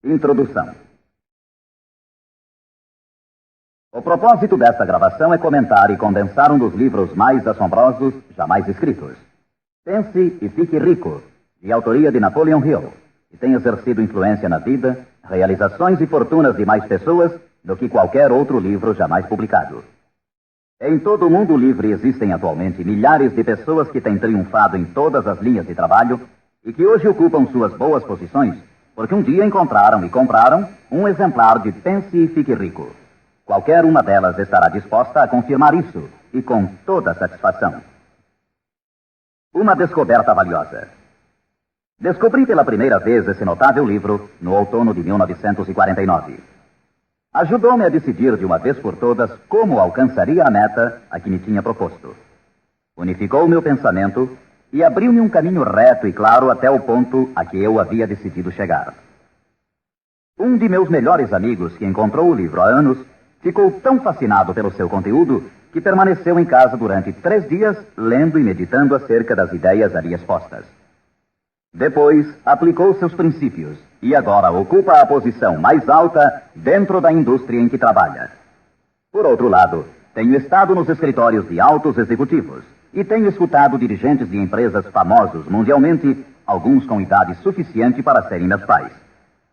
Introdução. O propósito desta gravação é comentar e condensar um dos livros mais assombrosos jamais escritos. Pense e Fique Rico, de autoria de Napoleon Hill, que tem exercido influência na vida, realizações e fortunas de mais pessoas do que qualquer outro livro jamais publicado. Em todo o mundo livre existem atualmente milhares de pessoas que têm triunfado em todas as linhas de trabalho e que hoje ocupam suas boas posições porque um dia encontraram e compraram um exemplar de Pense e Fique Rico. Qualquer uma delas estará disposta a confirmar isso, e com toda satisfação. Uma descoberta valiosa. Descobri pela primeira vez esse notável livro no outono de 1949. Ajudou-me a decidir de uma vez por todas como alcançaria a meta a que me tinha proposto. Unificou meu pensamento e abriu-me um caminho reto e claro até o ponto a que eu havia decidido chegar. Um de meus melhores amigos, que encontrou o livro há anos, ficou tão fascinado pelo seu conteúdo que permaneceu em casa durante 3 dias, lendo e meditando acerca das ideias ali expostas. Depois, aplicou seus princípios e agora ocupa a posição mais alta dentro da indústria em que trabalha. Por outro lado, tenho estado nos escritórios de altos executivos e tenho escutado dirigentes de empresas famosos mundialmente, alguns com idade suficiente para serem meus pais.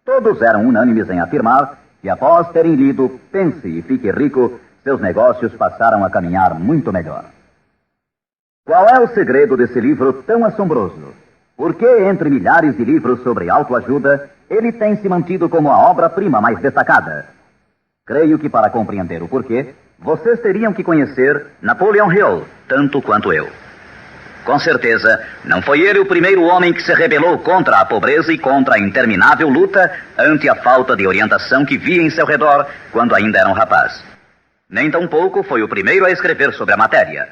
Todos eram unânimes em afirmar que, após terem lido Pense e Fique Rico, seus negócios passaram a caminhar muito melhor. Qual é o segredo desse livro tão assombroso? Por que, entre milhares de livros sobre autoajuda, ele tem se mantido como a obra-prima mais destacada? Creio que para compreender o porquê, vocês teriam que conhecer Napoleon Hill, tanto quanto eu. Com certeza, não foi ele o primeiro homem que se rebelou contra a pobreza e contra a interminável luta ante a falta de orientação que via em seu redor quando ainda era um rapaz. Nem tampouco foi o primeiro a escrever sobre a matéria,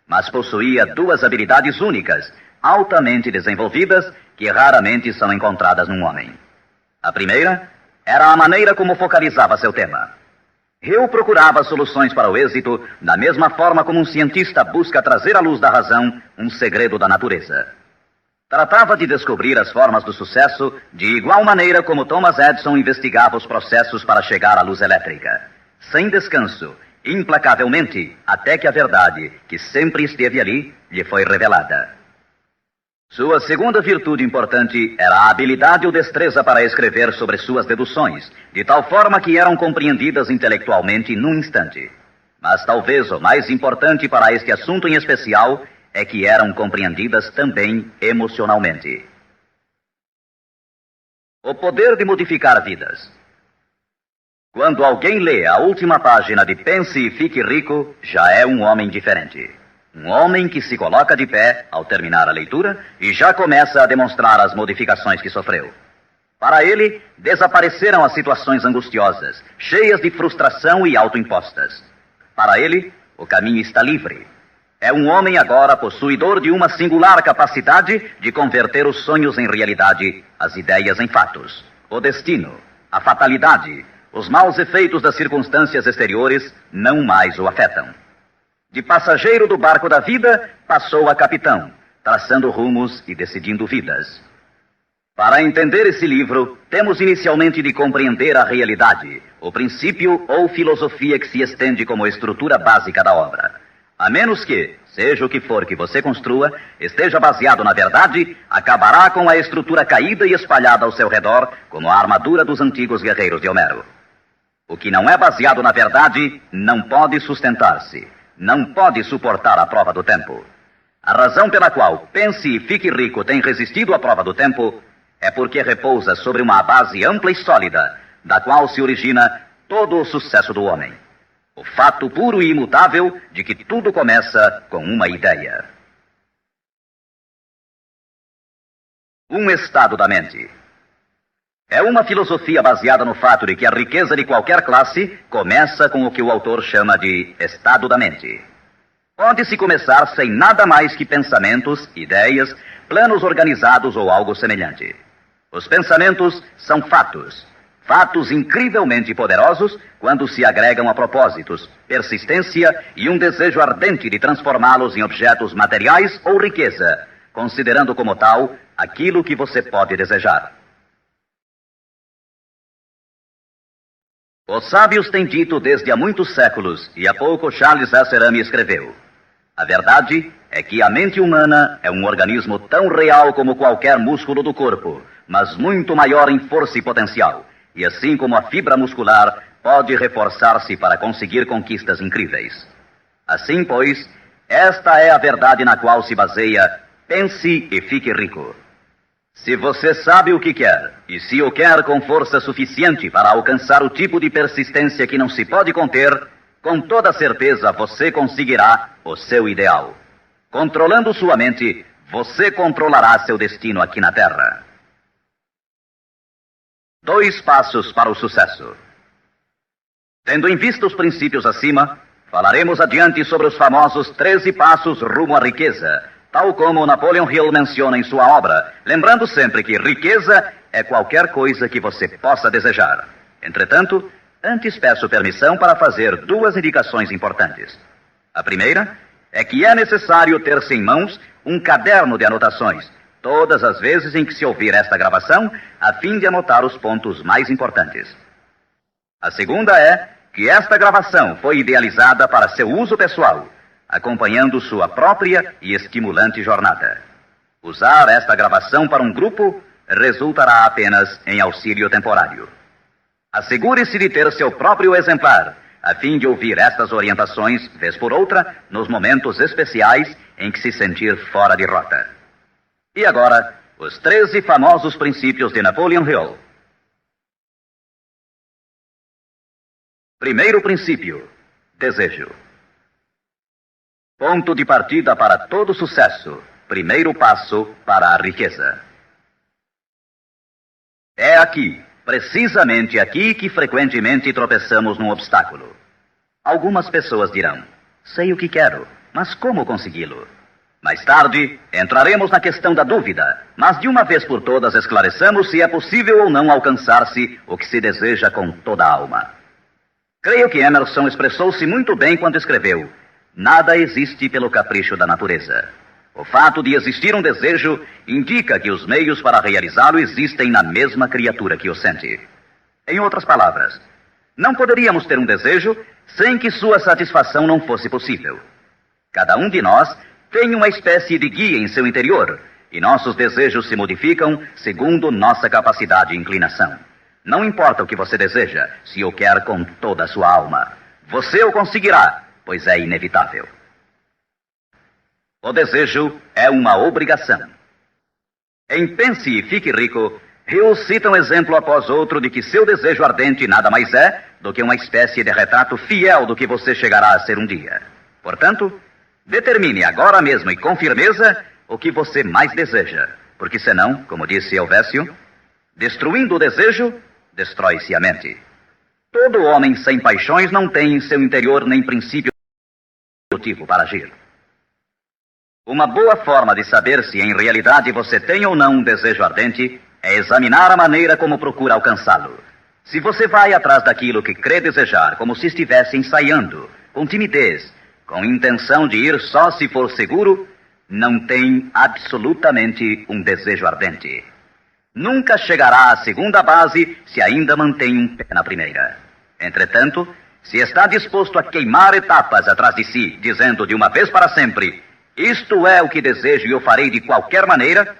mas possuía 2 habilidades únicas, altamente desenvolvidas, que raramente são encontradas num homem. A primeira era a maneira como focalizava seu tema. Hill procurava soluções para o êxito da mesma forma como um cientista busca trazer à luz da razão um segredo da natureza. Tratava de descobrir as formas do sucesso de igual maneira como Thomas Edison investigava os processos para chegar à luz elétrica, sem descanso, implacavelmente, até que a verdade, que sempre esteve ali, lhe foi revelada. Sua segunda virtude importante era a habilidade ou destreza para escrever sobre suas deduções, de tal forma que eram compreendidas intelectualmente num instante. Mas talvez o mais importante para este assunto em especial é que eram compreendidas também emocionalmente. O poder de modificar vidas. Quando alguém lê a última página de Pense e Fique Rico, já é um homem diferente. Um homem que se coloca de pé ao terminar a leitura e já começa a demonstrar as modificações que sofreu. Para ele, desapareceram as situações angustiosas, cheias de frustração e autoimpostas. Para ele, o caminho está livre. É um homem agora possuidor de uma singular capacidade de converter os sonhos em realidade, as ideias em fatos. O destino, a fatalidade, os maus efeitos das circunstâncias exteriores não mais o afetam. De passageiro do barco da vida, passou a capitão, traçando rumos e decidindo vidas. Para entender esse livro, temos inicialmente de compreender a realidade, o princípio ou filosofia que se estende como estrutura básica da obra. A menos que, seja o que for que você construa, esteja baseado na verdade, acabará com a estrutura caída e espalhada ao seu redor, como a armadura dos antigos guerreiros de Homero. O que não é baseado na verdade não pode sustentar-se. Não pode suportar a prova do tempo. A razão pela qual Pense e Fique Rico tem resistido à prova do tempo é porque repousa sobre uma base ampla e sólida, da qual se origina todo o sucesso do homem. O fato puro e imutável de que tudo começa com uma ideia. Um estado da mente. É uma filosofia baseada no fato de que a riqueza de qualquer classe começa com o que o autor chama de estado da mente. Pode-se começar sem nada mais que pensamentos, ideias, planos organizados ou algo semelhante. Os pensamentos são fatos. Fatos incrivelmente poderosos quando se agregam a propósitos, persistência e um desejo ardente de transformá-los em objetos materiais ou riqueza, considerando como tal aquilo que você pode desejar. Os sábios têm dito desde há muitos séculos, e há pouco Charles Asserami escreveu: a verdade é que a mente humana é um organismo tão real como qualquer músculo do corpo, mas muito maior em força e potencial, e assim como a fibra muscular pode reforçar-se para conseguir conquistas incríveis. Assim, pois, esta é a verdade na qual se baseia Pense e Fique Rico. Se você sabe o que quer, e se o quer com força suficiente para alcançar o tipo de persistência que não se pode conter, com toda certeza você conseguirá o seu ideal. Controlando sua mente, você controlará seu destino aqui na Terra. 2 passos para o sucesso. Tendo em vista os princípios acima, falaremos adiante sobre os famosos 13 passos rumo à riqueza, tal como Napoleon Hill menciona em sua obra, lembrando sempre que riqueza é qualquer coisa que você possa desejar. Entretanto, antes peço permissão para fazer 2 indicações importantes. A primeira é que é necessário ter-se em mãos um caderno de anotações, todas as vezes em que se ouvir esta gravação, a fim de anotar os pontos mais importantes. A segunda é que esta gravação foi idealizada para seu uso pessoal, acompanhando sua própria e estimulante jornada. Usar esta gravação para um grupo resultará apenas em auxílio temporário. Assegure-se de ter seu próprio exemplar, a fim de ouvir estas orientações, vez por outra, nos momentos especiais em que se sentir fora de rota. E agora, os 13 famosos princípios de Napoleon Hill. Primeiro princípio: desejo. Ponto de partida para todo sucesso. Primeiro passo para a riqueza. É aqui, precisamente aqui, que frequentemente tropeçamos num obstáculo. Algumas pessoas dirão: sei o que quero, mas como consegui-lo? Mais tarde, entraremos na questão da dúvida, mas de uma vez por todas esclareçamos se é possível ou não alcançar-se o que se deseja com toda a alma. Creio que Emerson expressou-se muito bem quando escreveu: nada existe pelo capricho da natureza. O fato de existir um desejo indica que os meios para realizá-lo existem na mesma criatura que o sente. Em outras palavras, não poderíamos ter um desejo sem que sua satisfação não fosse possível. Cada um de nós tem uma espécie de guia em seu interior, e nossos desejos se modificam segundo nossa capacidade e inclinação. Não importa o que você deseja, se o quer com toda a sua alma. Você o conseguirá, pois é inevitável. O desejo é uma obrigação. Em Pense e Fique Rico, Hill cita um exemplo após outro de que seu desejo ardente nada mais é do que uma espécie de retrato fiel do que você chegará a ser um dia. Portanto, determine agora mesmo e com firmeza o que você mais deseja, porque senão, como disse Helvécio, destruindo o desejo, destrói-se a mente. Todo homem sem paixões não tem em seu interior nem princípio motivo para agir. Uma boa forma de saber se em realidade você tem ou não um desejo ardente é examinar a maneira como procura alcançá-lo. Se você vai atrás daquilo que crê desejar como se estivesse ensaiando, com timidez, com intenção de ir só se for seguro, não tem absolutamente um desejo ardente. Nunca chegará à segunda base se ainda mantém um pé na primeira. Entretanto, se está disposto a queimar etapas atrás de si, dizendo de uma vez para sempre: isto é o que desejo e o farei de qualquer maneira,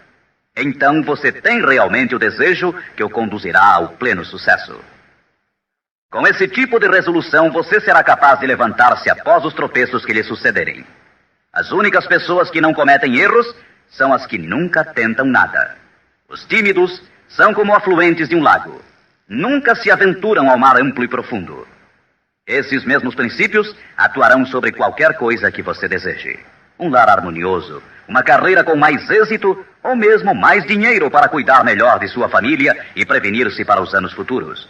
então você tem realmente o desejo que o conduzirá ao pleno sucesso. Com esse tipo de resolução, você será capaz de levantar-se após os tropeços que lhe sucederem. As únicas pessoas que não cometem erros são as que nunca tentam nada. Os tímidos são como afluentes de um lago. Nunca se aventuram ao mar amplo e profundo. Esses mesmos princípios atuarão sobre qualquer coisa que você deseje. Um lar harmonioso, uma carreira com mais êxito ou mesmo mais dinheiro para cuidar melhor de sua família e prevenir-se para os anos futuros.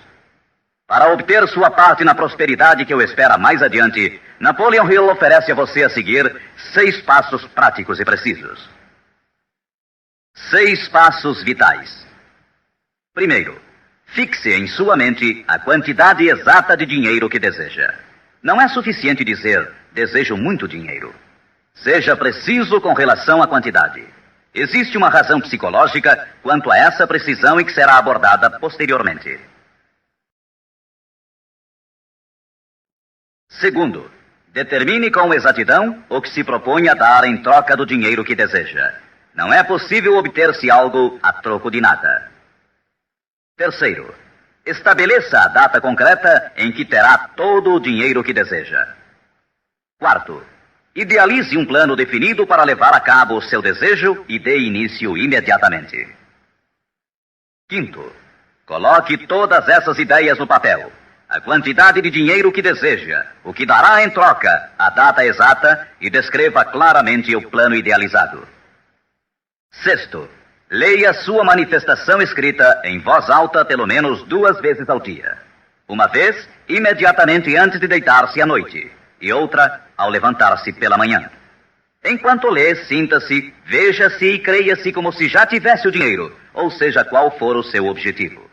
Para obter sua parte na prosperidade que o espera mais adiante, Napoleon Hill oferece a você a seguir 6 passos práticos e precisos. 6 passos vitais. Primeiro, fixe em sua mente a quantidade exata de dinheiro que deseja. Não é suficiente dizer: desejo muito dinheiro. Seja preciso com relação à quantidade. Existe uma razão psicológica quanto a essa precisão e que será abordada posteriormente. Segundo, determine com exatidão o que se propõe a dar em troca do dinheiro que deseja. Não é possível obter-se algo a troco de nada. Terceiro, estabeleça a data concreta em que terá todo o dinheiro que deseja. Quarto, idealize um plano definido para levar a cabo o seu desejo e dê início imediatamente. Quinto, coloque todas essas ideias no papel. A quantidade de dinheiro que deseja, o que dará em troca, a data exata e descreva claramente o plano idealizado. Sexto, leia sua manifestação escrita em voz alta pelo menos 2 vezes ao dia. Uma vez, imediatamente antes de deitar-se à noite, e outra, ao levantar-se pela manhã. Enquanto lê, sinta-se, veja-se e creia-se como se já tivesse o dinheiro, ou seja, qual for o seu objetivo.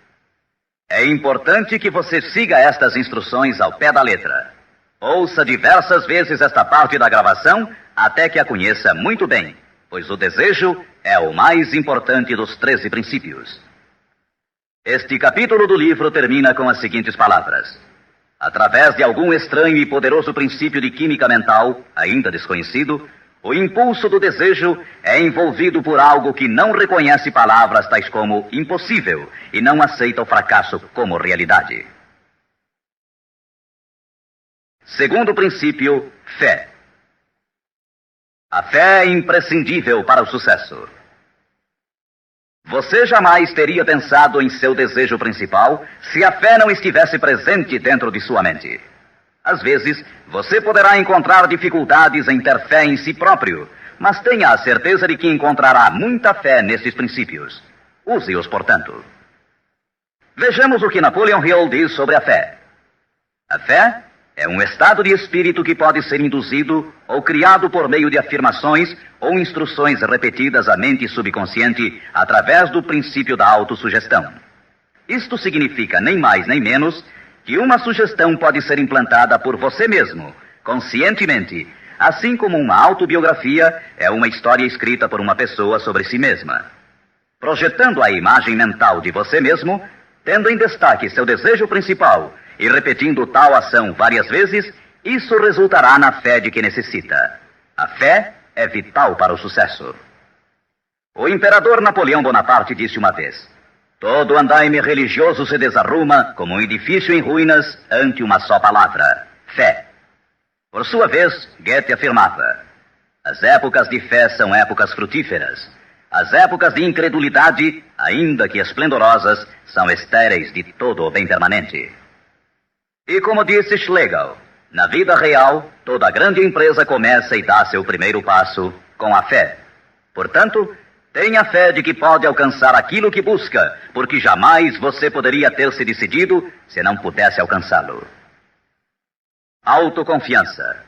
É importante que você siga estas instruções ao pé da letra. Ouça diversas vezes esta parte da gravação até que a conheça muito bem, pois o desejo é o mais importante dos 13 princípios. Este capítulo do livro termina com as seguintes palavras: através de algum estranho e poderoso princípio de química mental, ainda desconhecido, o impulso do desejo é envolvido por algo que não reconhece palavras tais como impossível e não aceita o fracasso como realidade. Segundo princípio, fé. A fé é imprescindível para o sucesso. Você jamais teria pensado em seu desejo principal se a fé não estivesse presente dentro de sua mente. Às vezes, você poderá encontrar dificuldades em ter fé em si próprio, mas tenha a certeza de que encontrará muita fé nesses princípios. Use-os, portanto. Vejamos o que Napoleon Hill diz sobre a fé. A fé é um estado de espírito que pode ser induzido ou criado por meio de afirmações ou instruções repetidas à mente subconsciente através do princípio da autossugestão. Isto significa nem mais nem menos que uma sugestão pode ser implantada por você mesmo, conscientemente, assim como uma autobiografia é uma história escrita por uma pessoa sobre si mesma. Projetando a imagem mental de você mesmo, tendo em destaque seu desejo principal e repetindo tal ação várias vezes, isso resultará na fé de que necessita. A fé é vital para o sucesso. O imperador Napoleão Bonaparte disse uma vez: todo andaime religioso se desarruma como um edifício em ruínas ante uma só palavra: fé. Por sua vez, Goethe afirmava: as épocas de fé são épocas frutíferas. As épocas de incredulidade, ainda que esplendorosas, são estéreis de todo o bem permanente. E como disse Schlegel, na vida real, toda grande empresa começa e dá seu primeiro passo com a fé. Portanto, tenha fé de que pode alcançar aquilo que busca, porque jamais você poderia ter se decidido se não pudesse alcançá-lo. Autoconfiança.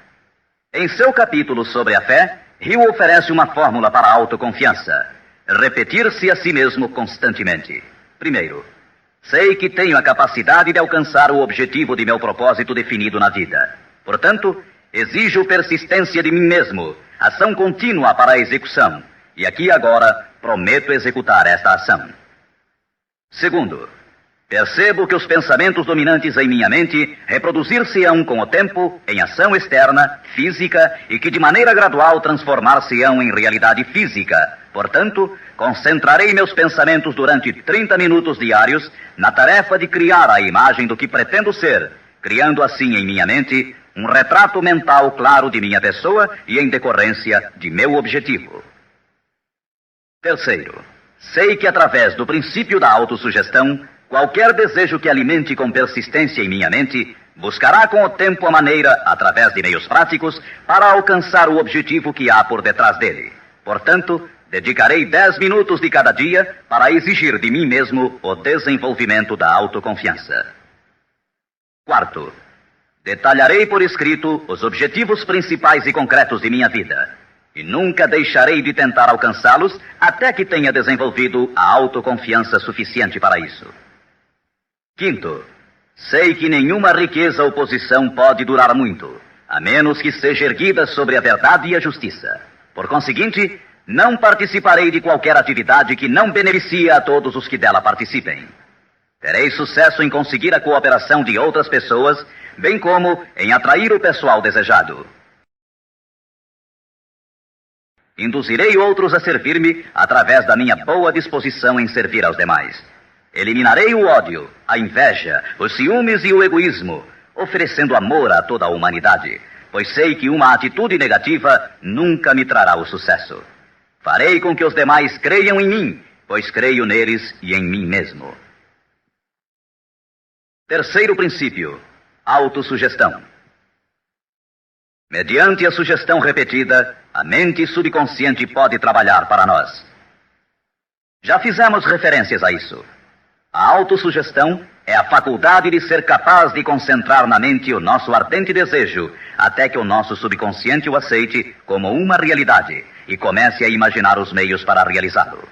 Em seu capítulo sobre a fé, Hill oferece uma fórmula para a autoconfiança: repetir-se a si mesmo constantemente. Primeiro, sei que tenho a capacidade de alcançar o objetivo de meu propósito definido na vida. Portanto, exijo persistência de mim mesmo, ação contínua para a execução. E aqui agora prometo executar esta ação. Segundo, percebo que os pensamentos dominantes em minha mente reproduzir-se-ão com o tempo em ação externa, física, e que de maneira gradual transformar-se-ão em realidade física. Portanto, concentrarei meus pensamentos durante 30 minutos diários na tarefa de criar a imagem do que pretendo ser, criando assim em minha mente um retrato mental claro de minha pessoa e em decorrência de meu objetivo. Terceiro, sei que através do princípio da autossugestão, qualquer desejo que alimente com persistência em minha mente buscará com o tempo a maneira, através de meios práticos, para alcançar o objetivo que há por detrás dele. Portanto, dedicarei 10 minutos de cada dia para exigir de mim mesmo o desenvolvimento da autoconfiança. Quarto, detalharei por escrito os objetivos principais e concretos de minha vida. E nunca deixarei de tentar alcançá-los até que tenha desenvolvido a autoconfiança suficiente para isso. Quinto, sei que nenhuma riqueza ou posição pode durar muito, a menos que seja erguida sobre a verdade e a justiça. Por conseguinte, não participarei de qualquer atividade que não beneficie a todos os que dela participem. Terei sucesso em conseguir a cooperação de outras pessoas bem como em atrair o pessoal desejado. Induzirei outros a servir-me através da minha boa disposição em servir aos demais. Eliminarei o ódio, a inveja, os ciúmes e o egoísmo, oferecendo amor a toda a humanidade, pois sei que uma atitude negativa nunca me trará o sucesso. Farei com que os demais creiam em mim, pois creio neles e em mim mesmo. Terceiro princípio: autossugestão. Mediante a sugestão repetida, a mente subconsciente pode trabalhar para nós. Já fizemos referências a isso. A autossugestão é a faculdade de ser capaz de concentrar na mente o nosso ardente desejo, até que o nosso subconsciente o aceite como uma realidade e comece a imaginar os meios para realizá-lo.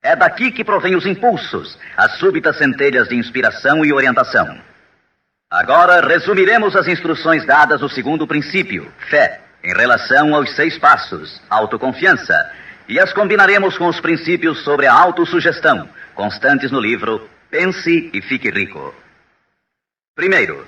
É daqui que provém os impulsos, as súbitas centelhas de inspiração e orientação. Agora resumiremos as instruções dadas no segundo princípio, fé, em relação aos 6 passos, autoconfiança, e as combinaremos com os princípios sobre a autossugestão, constantes no livro Pense e Fique Rico. Primeiro,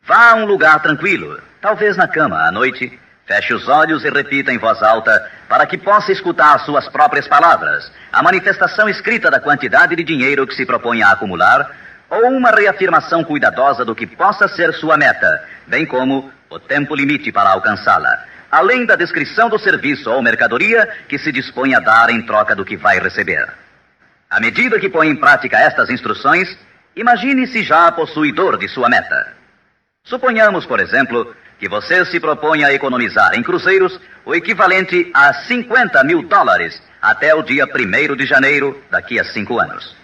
vá a um lugar tranquilo, talvez na cama à noite, feche os olhos e repita em voz alta para que possa escutar suas próprias palavras, a manifestação escrita da quantidade de dinheiro que se propõe a acumular, ou uma reafirmação cuidadosa do que possa ser sua meta, bem como o tempo limite para alcançá-la, além da descrição do serviço ou mercadoria que se dispõe a dar em troca do que vai receber. À medida que põe em prática estas instruções, imagine-se já possuidor de sua meta. Suponhamos, por exemplo, que você se propõe a economizar em cruzeiros o equivalente a $50 mil até o dia 1º de janeiro, daqui a 5 anos,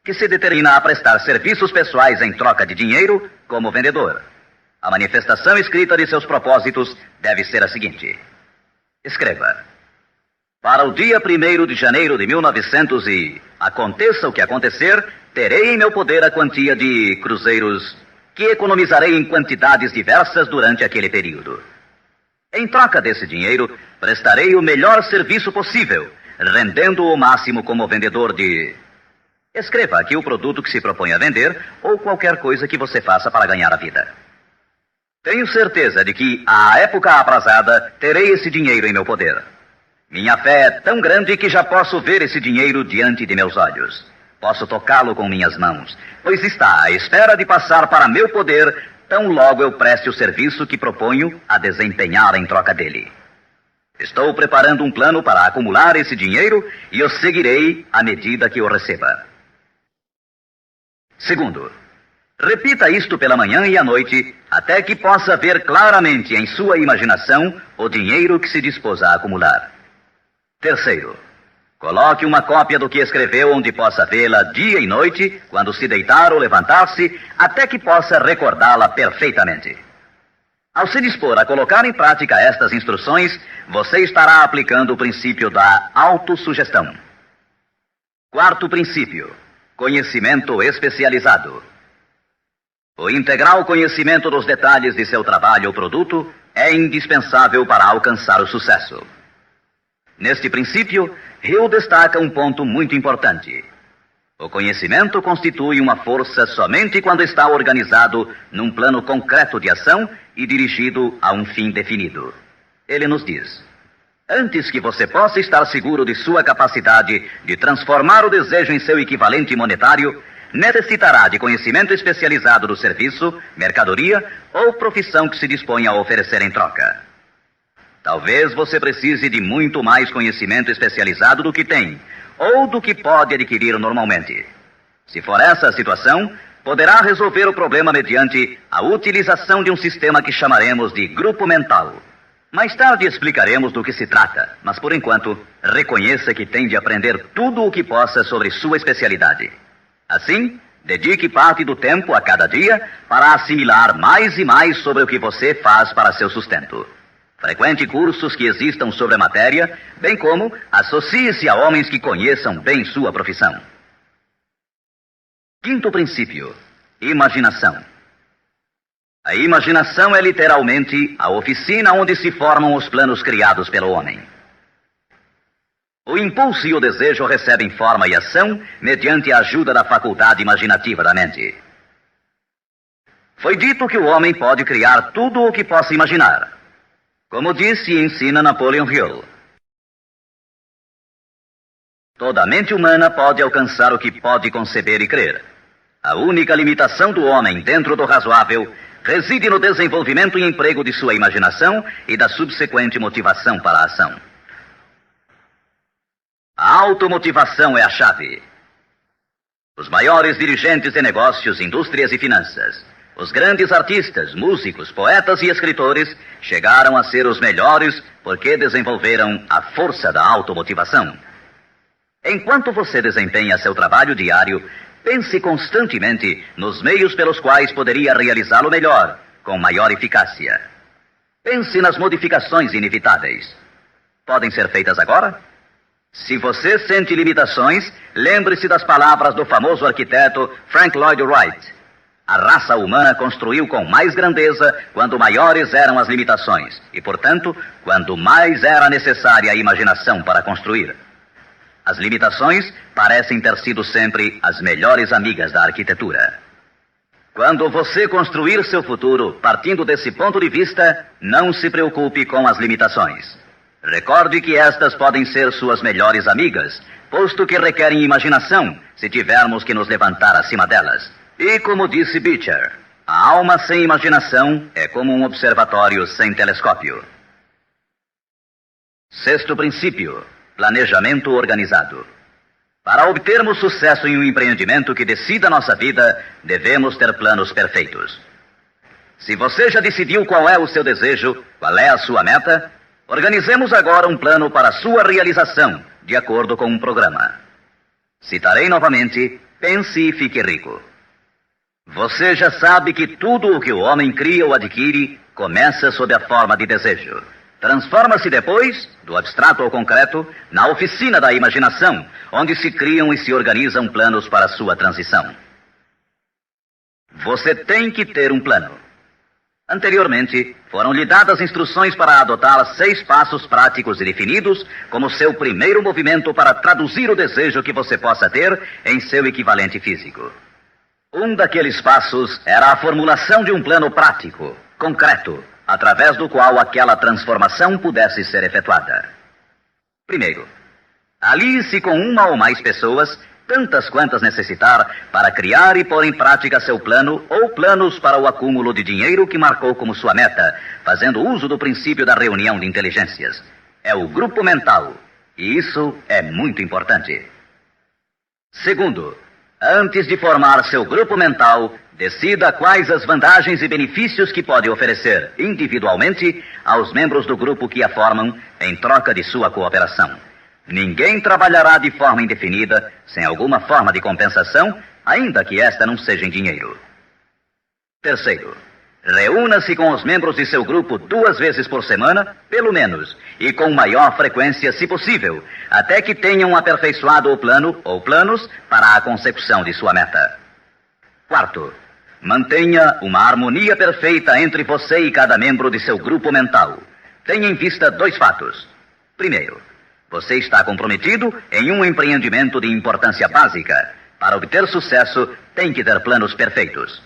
que se determina a prestar serviços pessoais em troca de dinheiro como vendedor. A manifestação escrita de seus propósitos deve ser a seguinte. Escreva: para o dia 1º de janeiro de 1900 e aconteça o que acontecer, terei em meu poder a quantia de cruzeiros que economizarei em quantidades diversas durante aquele período. Em troca desse dinheiro, prestarei o melhor serviço possível, rendendo o máximo como vendedor de... Escreva aqui o produto que se propõe a vender ou qualquer coisa que você faça para ganhar a vida. Tenho certeza de que, à época aprazada, terei esse dinheiro em meu poder. Minha fé é tão grande que já posso ver esse dinheiro diante de meus olhos. Posso tocá-lo com minhas mãos, pois está à espera de passar para meu poder tão logo eu preste o serviço que proponho a desempenhar em troca dele. Estou preparando um plano para acumular esse dinheiro e o seguirei à medida que o receba. Segundo, repita isto pela manhã e à noite, até que possa ver claramente em sua imaginação o dinheiro que se dispôs a acumular. Terceiro, coloque uma cópia do que escreveu onde possa vê-la dia e noite, quando se deitar ou levantar-se, até que possa recordá-la perfeitamente. Ao se dispor a colocar em prática estas instruções, você estará aplicando o princípio da autossugestão. Quarto princípio: conhecimento especializado. O integral conhecimento dos detalhes de seu trabalho ou produto é indispensável para alcançar o sucesso. Neste princípio, Hill destaca um ponto muito importante. O conhecimento constitui uma força somente quando está organizado num plano concreto de ação e dirigido a um fim definido. Ele nos diz: antes que você possa estar seguro de sua capacidade de transformar o desejo em seu equivalente monetário, necessitará de conhecimento especializado do serviço, mercadoria ou profissão que se dispõe a oferecer em troca. Talvez você precise de muito mais conhecimento especializado do que tem, ou do que pode adquirir normalmente. Se for essa a situação, poderá resolver o problema mediante a utilização de um sistema que chamaremos de grupo mental. Mais tarde explicaremos do que se trata, mas por enquanto, reconheça que tem de aprender tudo o que possa sobre sua especialidade. Assim, dedique parte do tempo a cada dia para assimilar mais e mais sobre o que você faz para seu sustento. Frequente cursos que existam sobre a matéria, bem como associe-se a homens que conheçam bem sua profissão. Quinto princípio: imaginação. A imaginação é literalmente a oficina onde se formam os planos criados pelo homem. O impulso e o desejo recebem forma e ação mediante a ajuda da faculdade imaginativa da mente. Foi dito que o homem pode criar tudo o que possa imaginar. Como disse e ensina Napoleon Hill, toda mente humana pode alcançar o que pode conceber e crer. A única limitação do homem dentro do razoável reside no desenvolvimento e emprego de sua imaginação e da subsequente motivação para a ação. A automotivação é a chave. Os maiores dirigentes de negócios, indústrias e finanças, os grandes artistas, músicos, poetas e escritores chegaram a ser os melhores porque desenvolveram a força da automotivação. Enquanto você desempenha seu trabalho diário, pense constantemente nos meios pelos quais poderia realizá-lo melhor, com maior eficácia. Pense nas modificações inevitáveis. Podem ser feitas agora? Se você sente limitações, lembre-se das palavras do famoso arquiteto Frank Lloyd Wright. A raça humana construiu com mais grandeza quando maiores eram as limitações e, portanto, quando mais era necessária a imaginação para construir. As limitações parecem ter sido sempre as melhores amigas da arquitetura. Quando você construir seu futuro partindo desse ponto de vista, não se preocupe com as limitações. Recorde que estas podem ser suas melhores amigas, posto que requerem imaginação se tivermos que nos levantar acima delas. E como disse Beecher, a alma sem imaginação é como um observatório sem telescópio. Sexto princípio: planejamento organizado. Para obtermos sucesso em um empreendimento que decida nossa vida, devemos ter planos perfeitos. Se você já decidiu qual é o seu desejo, qual é a sua meta, organizemos agora um plano para a sua realização, de acordo com um programa. Citarei novamente: pense e fique rico. Você já sabe que tudo o que o homem cria ou adquire começa sob a forma de desejo. Transforma-se depois, do abstrato ao concreto, na oficina da imaginação, onde se criam e se organizam planos para sua transição. Você tem que ter um plano. Anteriormente, foram-lhe dadas instruções para adotar 6 passos práticos e definidos como seu primeiro movimento para traduzir o desejo que você possa ter em seu equivalente físico. Um daqueles passos era a formulação de um plano prático, concreto, através do qual aquela transformação pudesse ser efetuada. Primeiro, alie-se com uma ou mais pessoas, tantas quantas necessitar, para criar e pôr em prática seu plano ou planos para o acúmulo de dinheiro que marcou como sua meta, fazendo uso do princípio da reunião de inteligências. É o grupo mental, e isso é muito importante. Segundo, antes de formar seu grupo mental, decida quais as vantagens e benefícios que pode oferecer individualmente aos membros do grupo que a formam em troca de sua cooperação. Ninguém trabalhará de forma indefinida, sem alguma forma de compensação, ainda que esta não seja em dinheiro. Terceiro, reúna-se com os membros de seu grupo 2 vezes por semana, pelo menos, e com maior frequência, se possível, até que tenham aperfeiçoado o plano ou planos para a consecução de sua meta. Quarto, mantenha uma harmonia perfeita entre você e cada membro de seu grupo mental. Tenha em vista 2 fatos. Primeiro, você está comprometido em um empreendimento de importância básica. Para obter sucesso, tem que ter planos perfeitos.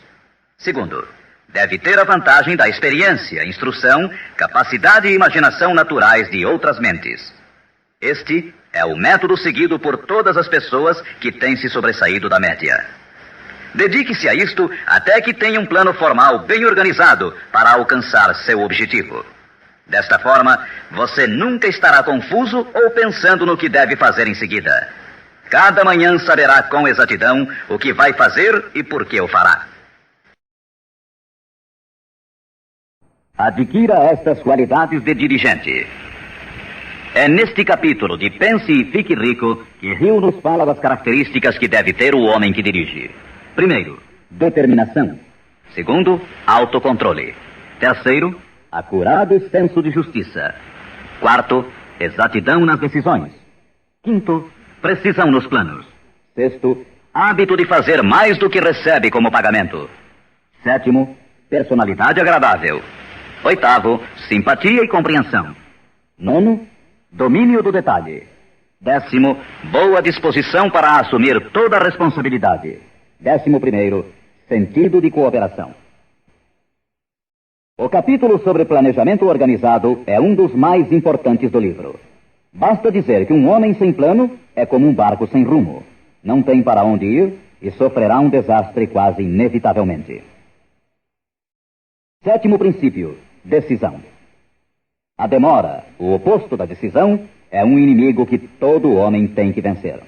Segundo, deve ter a vantagem da experiência, instrução, capacidade e imaginação naturais de outras mentes. Este é o método seguido por todas as pessoas que têm se sobressaído da média. Dedique-se a isto até que tenha um plano formal bem organizado para alcançar seu objetivo. Desta forma, você nunca estará confuso ou pensando no que deve fazer em seguida. Cada manhã saberá com exatidão o que vai fazer e por que o fará. Adquira estas qualidades de dirigente. É neste capítulo de Pense e Fique Rico que Hill nos fala das características que deve ter o homem que dirige. Primeiro, determinação. Segundo, autocontrole. Terceiro, acurado senso de justiça. Quarto, exatidão nas decisões. Quinto, precisão nos planos. Sexto, hábito de fazer mais do que recebe como pagamento. Sétimo, personalidade agradável. Oitavo, simpatia e compreensão. Nono, domínio do detalhe. Décimo, boa disposição para assumir toda a responsabilidade. 11º, sentido de cooperação. O capítulo sobre planejamento organizado é um dos mais importantes do livro. Basta dizer que um homem sem plano é como um barco sem rumo. Não tem para onde ir e sofrerá um desastre quase inevitavelmente. Sétimo princípio: decisão. A demora, o oposto da decisão, é um inimigo que todo homem tem que vencer.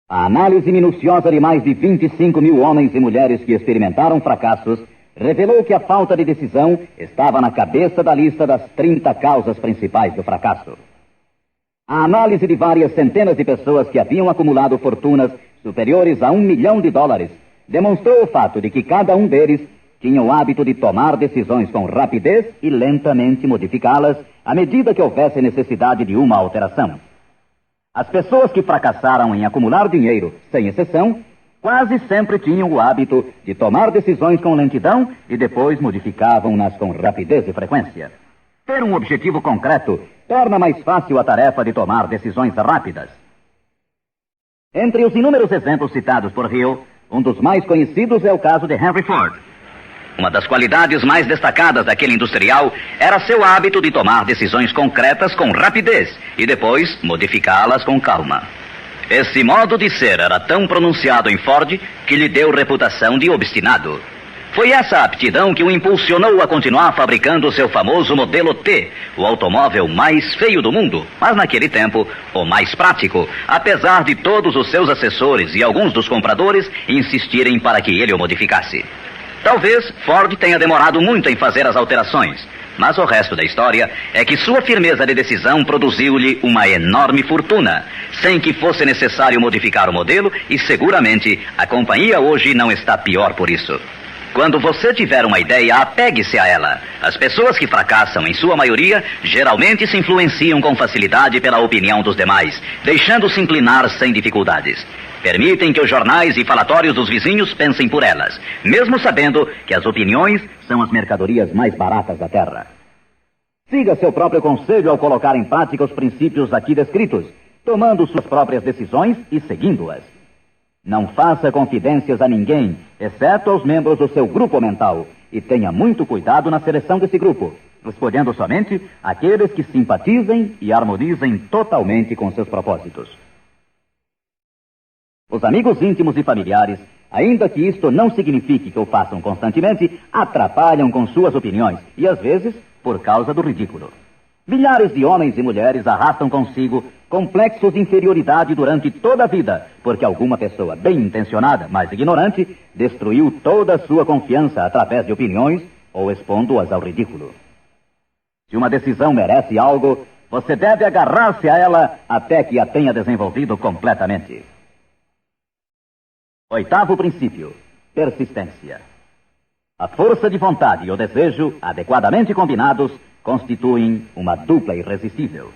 A análise minuciosa de mais de 25 mil homens e mulheres que experimentaram fracassos revelou que a falta de decisão estava na cabeça da lista das 30 causas principais do fracasso. A análise de várias centenas de pessoas que haviam acumulado fortunas superiores a $1 milhão demonstrou o fato de que cada um deles tinha o hábito de tomar decisões com rapidez e lentamente modificá-las à medida que houvesse necessidade de uma alteração. As pessoas que fracassaram em acumular dinheiro, sem exceção, quase sempre tinham o hábito de tomar decisões com lentidão e depois modificavam-nas com rapidez e frequência. Ter um objetivo concreto torna mais fácil a tarefa de tomar decisões rápidas. Entre os inúmeros exemplos citados por Hill, um dos mais conhecidos é o caso de Henry Ford. Uma das qualidades mais destacadas daquele industrial era seu hábito de tomar decisões concretas com rapidez e depois modificá-las com calma. Esse modo de ser era tão pronunciado em Ford que lhe deu reputação de obstinado. Foi essa aptidão que o impulsionou a continuar fabricando seu famoso modelo T, o automóvel mais feio do mundo, mas naquele tempo o mais prático, apesar de todos os seus assessores e alguns dos compradores insistirem para que ele o modificasse. Talvez Ford tenha demorado muito em fazer as alterações, mas o resto da história é que sua firmeza de decisão produziu-lhe uma enorme fortuna, sem que fosse necessário modificar o modelo, e seguramente a companhia hoje não está pior por isso. Quando você tiver uma ideia, apegue-se a ela. As pessoas que fracassam, em sua maioria, geralmente se influenciam com facilidade pela opinião dos demais, deixando-se inclinar sem dificuldades. Permitem que os jornais e falatórios dos vizinhos pensem por elas, mesmo sabendo que as opiniões são as mercadorias mais baratas da terra. Siga seu próprio conselho ao colocar em prática os princípios aqui descritos, tomando suas próprias decisões e seguindo-as. Não faça confidências a ninguém, exceto aos membros do seu grupo mental, e tenha muito cuidado na seleção desse grupo, escolhendo somente aqueles que simpatizem e harmonizem totalmente com seus propósitos. Os amigos íntimos e familiares, ainda que isto não signifique que o façam constantemente, atrapalham com suas opiniões e, às vezes, por causa do ridículo. Milhares de homens e mulheres arrastam consigo complexos de inferioridade durante toda a vida, porque alguma pessoa bem intencionada, mas ignorante, destruiu toda a sua confiança através de opiniões ou expondo-as ao ridículo. Se uma decisão merece algo, você deve agarrar-se a ela até que a tenha desenvolvido completamente. Oitavo princípio: persistência. A força de vontade e o desejo, adequadamente combinados, constituem uma dupla irresistível.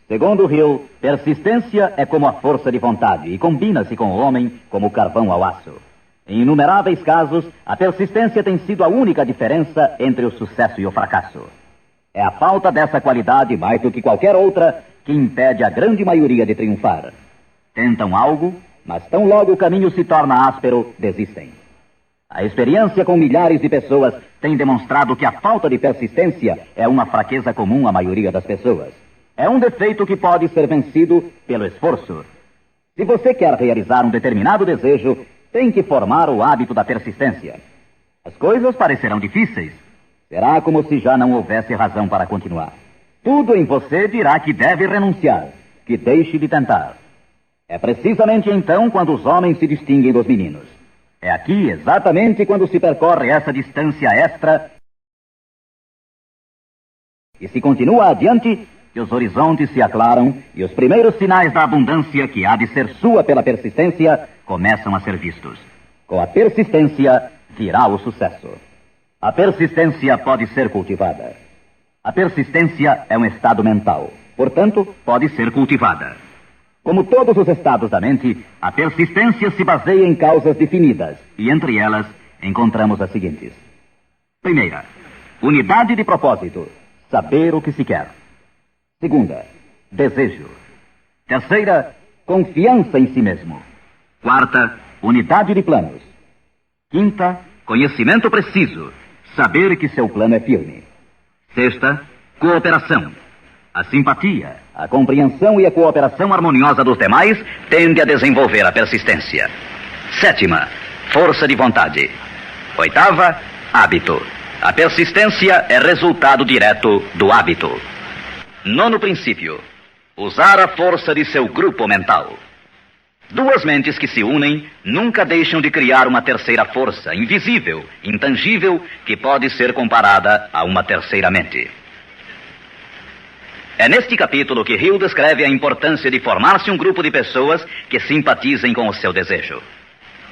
Segundo Hill, persistência é como a força de vontade e combina-se com o homem como o carvão ao aço. Em inumeráveis casos, a persistência tem sido a única diferença entre o sucesso e o fracasso. É a falta dessa qualidade, mais do que qualquer outra, que impede a grande maioria de triunfar. Tentam algo, mas tão logo o caminho se torna áspero, desistem. A experiência com milhares de pessoas tem demonstrado que a falta de persistência é uma fraqueza comum à maioria das pessoas. É um defeito que pode ser vencido pelo esforço. Se você quer realizar um determinado desejo, tem que formar o hábito da persistência. As coisas parecerão difíceis. Será como se já não houvesse razão para continuar. Tudo em você dirá que deve renunciar, que deixe de tentar. É precisamente então quando os homens se distinguem dos meninos. É aqui exatamente quando se percorre essa distância extra e se continua adiante que os horizontes se aclaram e os primeiros sinais da abundância que há de ser sua pela persistência começam a ser vistos. Com a persistência virá o sucesso. A persistência pode ser cultivada. A persistência é um estado mental, portanto, pode ser cultivada. Como todos os estados da mente, a persistência se baseia em causas definidas, e entre elas encontramos as seguintes. Primeira, unidade de propósito, saber o que se quer. Segunda, desejo. Terceira, confiança em si mesmo. Quarta, unidade de planos. Quinta, conhecimento preciso. Saber que seu plano é firme. Sexta, cooperação. A simpatia, a compreensão e a cooperação harmoniosa dos demais tende a desenvolver a persistência. Sétima, força de vontade. Oitava, hábito. A persistência é resultado direto do hábito. Nono princípio, usar a força de seu grupo mental. Duas mentes que se unem nunca deixam de criar uma terceira força, invisível, intangível, que pode ser comparada a uma terceira mente. É neste capítulo que Hill descreve a importância de formar-se um grupo de pessoas que simpatizem com o seu desejo.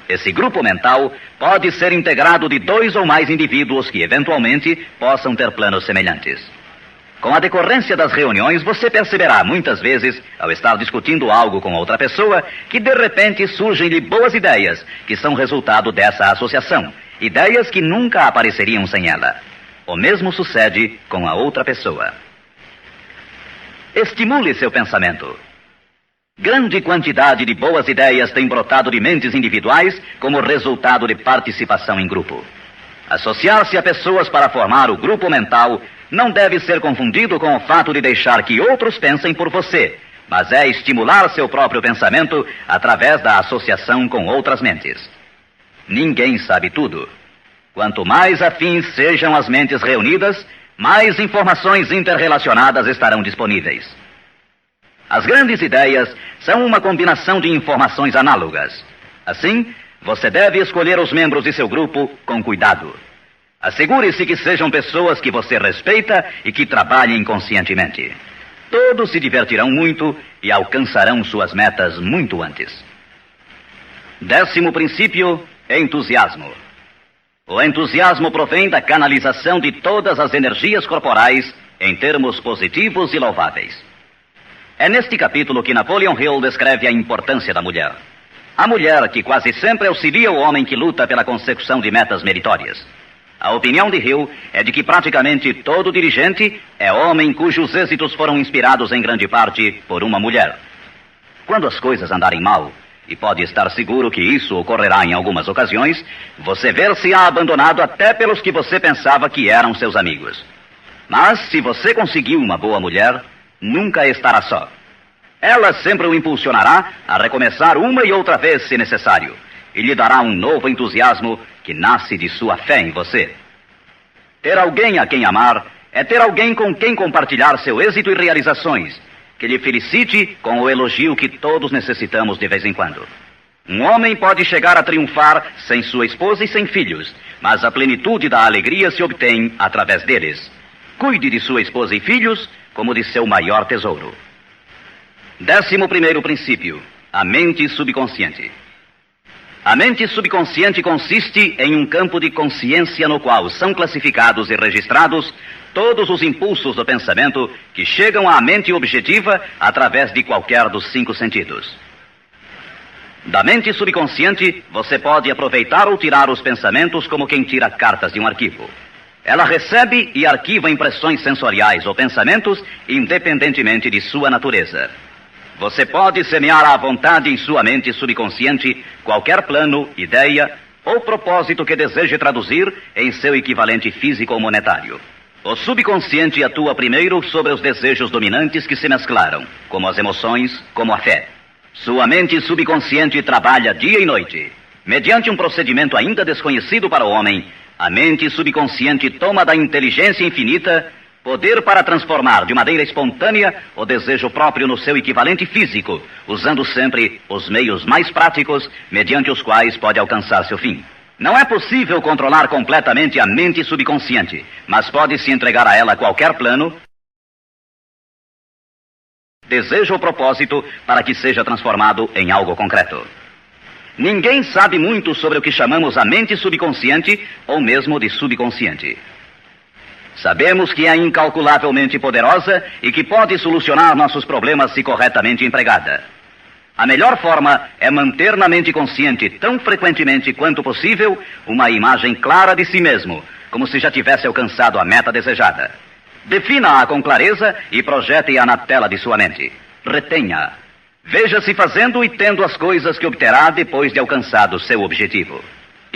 Esse grupo mental pode ser integrado de 2 ou mais indivíduos que, eventualmente, possam ter planos semelhantes. Com a decorrência das reuniões, você perceberá muitas vezes, ao estar discutindo algo com outra pessoa, que de repente surgem-lhe boas ideias, que são resultado dessa associação. Ideias que nunca apareceriam sem ela. O mesmo sucede com a outra pessoa. Estimule seu pensamento. Grande quantidade de boas ideias tem brotado de mentes individuais como resultado de participação em grupo. Associar-se a pessoas para formar o grupo mental não deve ser confundido com o fato de deixar que outros pensem por você, mas é estimular seu próprio pensamento através da associação com outras mentes. Ninguém sabe tudo. Quanto mais afins sejam as mentes reunidas, mais informações interrelacionadas estarão disponíveis. As grandes ideias são uma combinação de informações análogas. Assim, você deve escolher os membros de seu grupo com cuidado. Assegure-se que sejam pessoas que você respeita e que trabalhem conscientemente. Todos se divertirão muito e alcançarão suas metas muito antes. 10º princípio, entusiasmo. O entusiasmo provém da canalização de todas as energias corporais em termos positivos e louváveis. É neste capítulo que Napoleon Hill descreve a importância da mulher. A mulher que quase sempre auxilia o homem que luta pela consecução de metas meritórias. A opinião de Hill é de que praticamente todo dirigente é homem cujos êxitos foram inspirados em grande parte por uma mulher. Quando as coisas andarem mal, e pode estar seguro que isso ocorrerá em algumas ocasiões, você ver-se-á abandonado até pelos que você pensava que eram seus amigos. Mas se você conseguiu uma boa mulher, nunca estará só. Ela sempre o impulsionará a recomeçar uma e outra vez se necessário, e lhe dará um novo entusiasmo que nasce de sua fé em você. Ter alguém a quem amar é ter alguém com quem compartilhar seu êxito e realizações, que lhe felicite com o elogio que todos necessitamos de vez em quando. Um homem pode chegar a triunfar sem sua esposa e sem filhos, mas a plenitude da alegria se obtém através deles. Cuide de sua esposa e filhos como de seu maior tesouro. 11º princípio, a mente subconsciente. A mente subconsciente consiste em um campo de consciência no qual são classificados e registrados todos os impulsos do pensamento que chegam à mente objetiva através de qualquer dos 5 sentidos. Da mente subconsciente, você pode aproveitar ou tirar os pensamentos como quem tira cartas de um arquivo. Ela recebe e arquiva impressões sensoriais ou pensamentos independentemente de sua natureza. Você pode semear à vontade em sua mente subconsciente qualquer plano, ideia ou propósito que deseje traduzir em seu equivalente físico ou monetário. O subconsciente atua primeiro sobre os desejos dominantes que se mesclaram, como as emoções, como a fé. Sua mente subconsciente trabalha dia e noite. Mediante um procedimento ainda desconhecido para o homem, a mente subconsciente toma da inteligência infinita poder para transformar de maneira espontânea o desejo próprio no seu equivalente físico, usando sempre os meios mais práticos mediante os quais pode alcançar seu fim. Não é possível controlar completamente a mente subconsciente, mas pode-se entregar a ela qualquer plano, desejo ou propósito para que seja transformado em algo concreto. Ninguém sabe muito sobre o que chamamos a mente subconsciente ou mesmo de subconsciente. Sabemos que é incalculavelmente poderosa e que pode solucionar nossos problemas se corretamente empregada. A melhor forma é manter na mente consciente, tão frequentemente quanto possível, uma imagem clara de si mesmo, como se já tivesse alcançado a meta desejada. Defina-a com clareza e projete-a na tela de sua mente. Retenha-a. Veja-se fazendo e tendo as coisas que obterá depois de alcançado seu objetivo.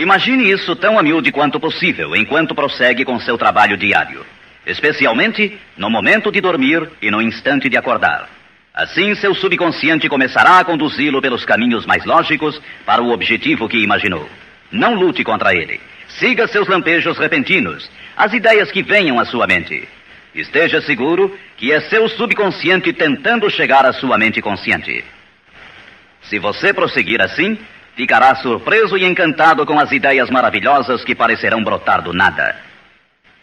Imagine isso tão a miúde quanto possível enquanto prossegue com seu trabalho diário, especialmente no momento de dormir e no instante de acordar. Assim, seu subconsciente começará a conduzi-lo pelos caminhos mais lógicos para o objetivo que imaginou. Não lute contra ele. Siga seus lampejos repentinos, as ideias que venham à sua mente. Esteja seguro que é seu subconsciente tentando chegar à sua mente consciente. Se você prosseguir assim, ficará surpreso e encantado com as ideias maravilhosas que parecerão brotar do nada.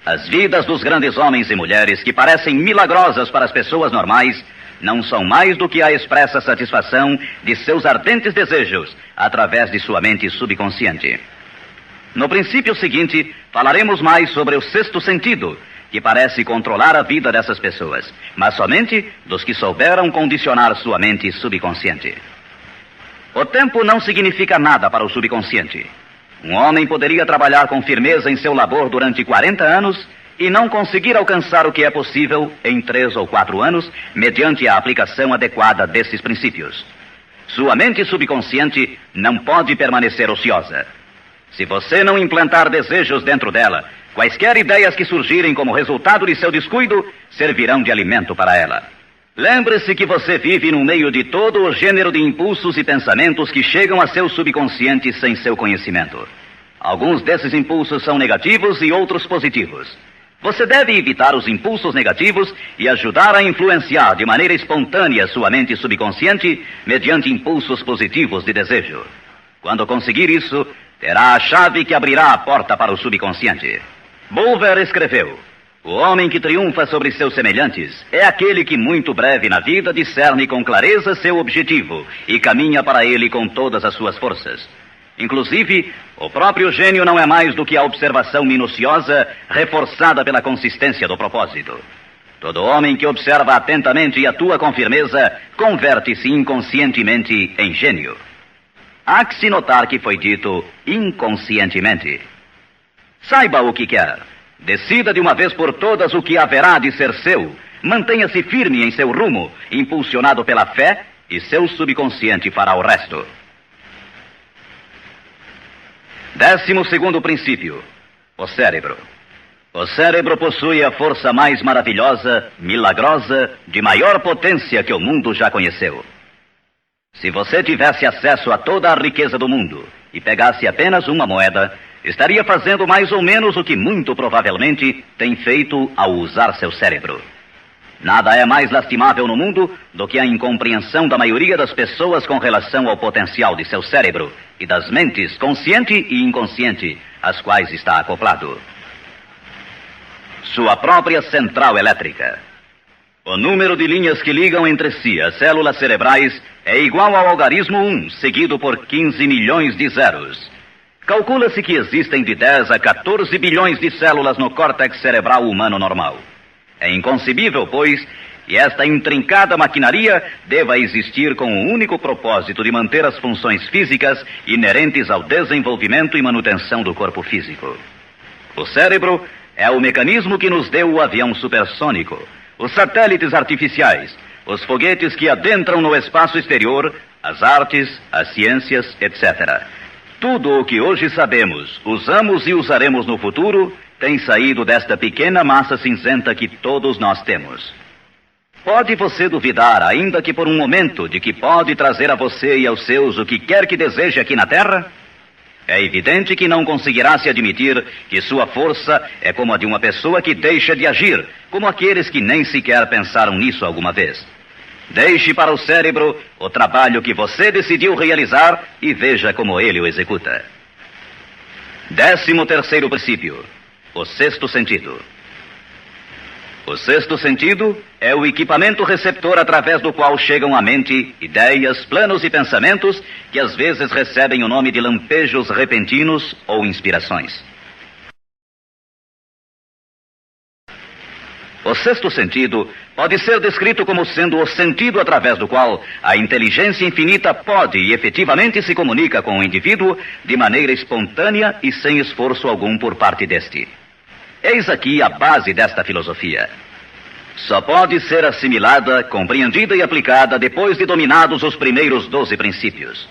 As vidas dos grandes homens e mulheres que parecem milagrosas para as pessoas normais não são mais do que a expressa satisfação de seus ardentes desejos através de sua mente subconsciente. No princípio seguinte, falaremos mais sobre o sexto sentido, que parece controlar a vida dessas pessoas, mas somente dos que souberam condicionar sua mente subconsciente. O tempo não significa nada para o subconsciente. Um homem poderia trabalhar com firmeza em seu labor durante 40 anos e não conseguir alcançar o que é possível em 3 ou 4 anos, mediante a aplicação adequada desses princípios. Sua mente subconsciente não pode permanecer ociosa. Se você não implantar desejos dentro dela, quaisquer ideias que surgirem como resultado de seu descuido servirão de alimento para ela. Lembre-se que você vive no meio de todo o gênero de impulsos e pensamentos que chegam a seu subconsciente sem seu conhecimento. Alguns desses impulsos são negativos e outros positivos. Você deve evitar os impulsos negativos e ajudar a influenciar de maneira espontânea sua mente subconsciente mediante impulsos positivos de desejo. Quando conseguir isso, terá a chave que abrirá a porta para o subconsciente. Bulwer escreveu: o homem que triunfa sobre seus semelhantes é aquele que muito breve na vida discerne com clareza seu objetivo e caminha para ele com todas as suas forças. Inclusive, o próprio gênio não é mais do que a observação minuciosa reforçada pela consistência do propósito. Todo homem que observa atentamente e atua com firmeza converte-se inconscientemente em gênio. Há que se notar que foi dito inconscientemente. Saiba o que quer. Decida de uma vez por todas o que haverá de ser seu. Mantenha-se firme em seu rumo, impulsionado pela fé, e seu subconsciente fará o resto. 12º princípio: o cérebro. O cérebro possui a força mais maravilhosa, milagrosa, de maior potência que o mundo já conheceu. Se você tivesse acesso a toda a riqueza do mundo e pegasse apenas uma moeda, estaria fazendo mais ou menos o que muito provavelmente tem feito ao usar seu cérebro. Nada é mais lastimável no mundo do que a incompreensão da maioria das pessoas com relação ao potencial de seu cérebro e das mentes consciente e inconsciente às quais está acoplado. Sua própria central elétrica. O número de linhas que ligam entre si as células cerebrais é igual ao algarismo 1, seguido por 15 milhões de zeros. Calcula-se que existem de 10 a 14 bilhões de células no córtex cerebral humano normal. É inconcebível, pois, que esta intrincada maquinaria deva existir com o único propósito de manter as funções físicas inerentes ao desenvolvimento e manutenção do corpo físico. O cérebro é o mecanismo que nos deu o avião supersônico, os satélites artificiais, os foguetes que adentram no espaço exterior, as artes, as ciências, etc. Tudo o que hoje sabemos, usamos e usaremos no futuro, tem saído desta pequena massa cinzenta que todos nós temos. Pode você duvidar, ainda que por um momento, de que pode trazer a você e aos seus o que quer que deseje aqui na Terra? É evidente que não conseguirá se admitir que sua força é como a de uma pessoa que deixa de agir, como aqueles que nem sequer pensaram nisso alguma vez. Deixe para o cérebro o trabalho que você decidiu realizar e veja como ele o executa. 13º princípio: o sexto sentido. O sexto sentido é o equipamento receptor através do qual chegam à mente ideias, planos e pensamentos que às vezes recebem o nome de lampejos repentinos ou inspirações. O sexto sentido pode ser descrito como sendo o sentido através do qual a inteligência infinita pode e efetivamente se comunica com o indivíduo de maneira espontânea e sem esforço algum por parte deste. Eis aqui a base desta filosofia. Só pode ser assimilada, compreendida e aplicada depois de dominados os primeiros 12 princípios.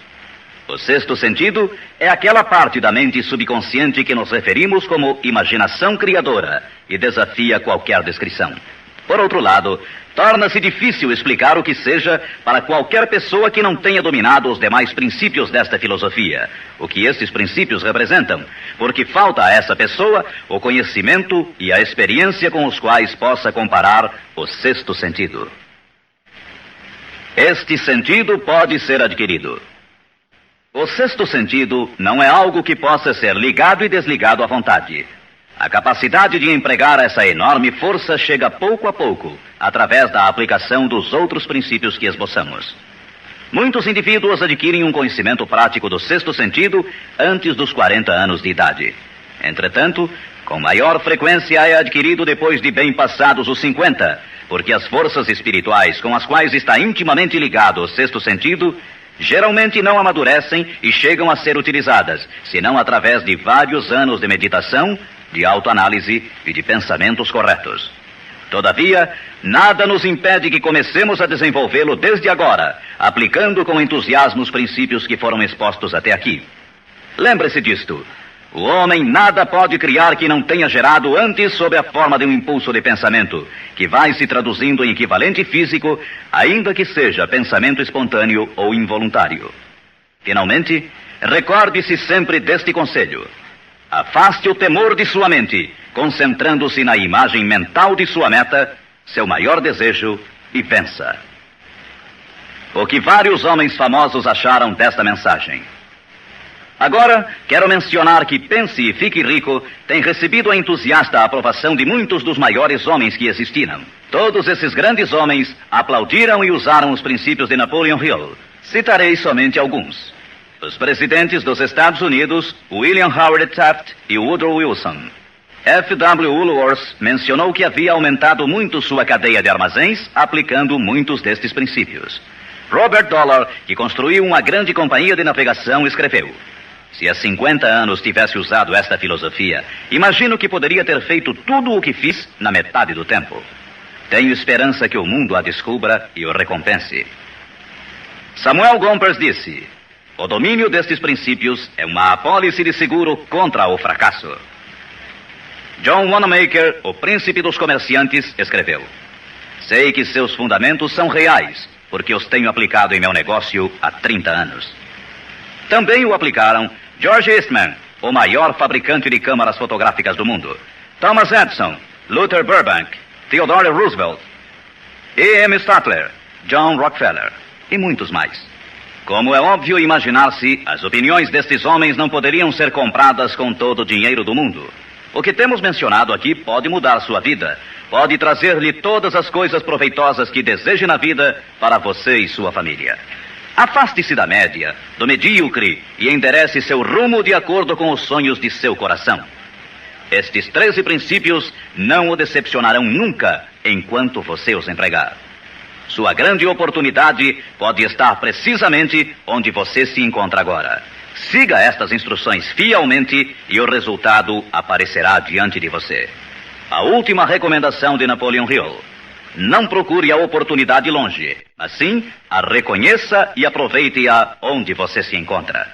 O sexto sentido é aquela parte da mente subconsciente que nos referimos como imaginação criadora e desafia qualquer descrição. Por outro lado, torna-se difícil explicar o que seja para qualquer pessoa que não tenha dominado os demais princípios desta filosofia, o que estes princípios representam, porque falta a essa pessoa o conhecimento e a experiência com os quais possa comparar o sexto sentido. Este sentido pode ser adquirido. O sexto sentido não é algo que possa ser ligado e desligado à vontade. A capacidade de empregar essa enorme força chega pouco a pouco, através da aplicação dos outros princípios que esboçamos. Muitos indivíduos adquirem um conhecimento prático do sexto sentido antes dos 40 anos de idade. Entretanto, com maior frequência é adquirido depois de bem passados os 50, porque as forças espirituais com as quais está intimamente ligado o sexto sentido geralmente não amadurecem e chegam a ser utilizadas, senão através de vários anos de meditação, de autoanálise e de pensamentos corretos. Todavia, nada nos impede que comecemos a desenvolvê-lo desde agora, aplicando com entusiasmo os princípios que foram expostos até aqui. Lembre-se disto. O homem nada pode criar que não tenha gerado antes sob a forma de um impulso de pensamento, que vai se traduzindo em equivalente físico, ainda que seja pensamento espontâneo ou involuntário. Finalmente, recorde-se sempre deste conselho. Afaste o temor de sua mente, concentrando-se na imagem mental de sua meta, seu maior desejo, e vença. O que vários homens famosos acharam desta mensagem? Agora, quero mencionar que Pense e Fique Rico tem recebido a entusiasta aprovação de muitos dos maiores homens que existiram. Todos esses grandes homens aplaudiram e usaram os princípios de Napoleon Hill. Citarei somente alguns. Os presidentes dos Estados Unidos, William Howard Taft e Woodrow Wilson. F.W. Woolworth mencionou que havia aumentado muito sua cadeia de armazéns aplicando muitos destes princípios. Robert Dollar, que construiu uma grande companhia de navegação, escreveu: se há 50 anos tivesse usado esta filosofia, imagino que poderia ter feito tudo o que fiz na metade do tempo. Tenho esperança que o mundo a descubra e o recompense. Samuel Gompers disse: o domínio destes princípios é uma apólice de seguro contra o fracasso. John Wanamaker, o príncipe dos comerciantes, escreveu: sei que seus fundamentos são reais, porque os tenho aplicado em meu negócio há 30 anos. Também o aplicaram George Eastman, o maior fabricante de câmaras fotográficas do mundo, Thomas Edison, Luther Burbank, Theodore Roosevelt, E.M. Statler, John Rockefeller e muitos mais. Como é óbvio imaginar-se, as opiniões destes homens não poderiam ser compradas com todo o dinheiro do mundo. O que temos mencionado aqui pode mudar sua vida, pode trazer-lhe todas as coisas proveitosas que deseje na vida para você e sua família. Afaste-se da média, do medíocre e enderece seu rumo de acordo com os sonhos de seu coração. Estes 13 princípios não o decepcionarão nunca enquanto você os empregar. Sua grande oportunidade pode estar precisamente onde você se encontra agora. Siga estas instruções fielmente e o resultado aparecerá diante de você. A última recomendação de Napoleon Hill: não procure a oportunidade longe, mas sim a reconheça e aproveite-a onde você se encontra.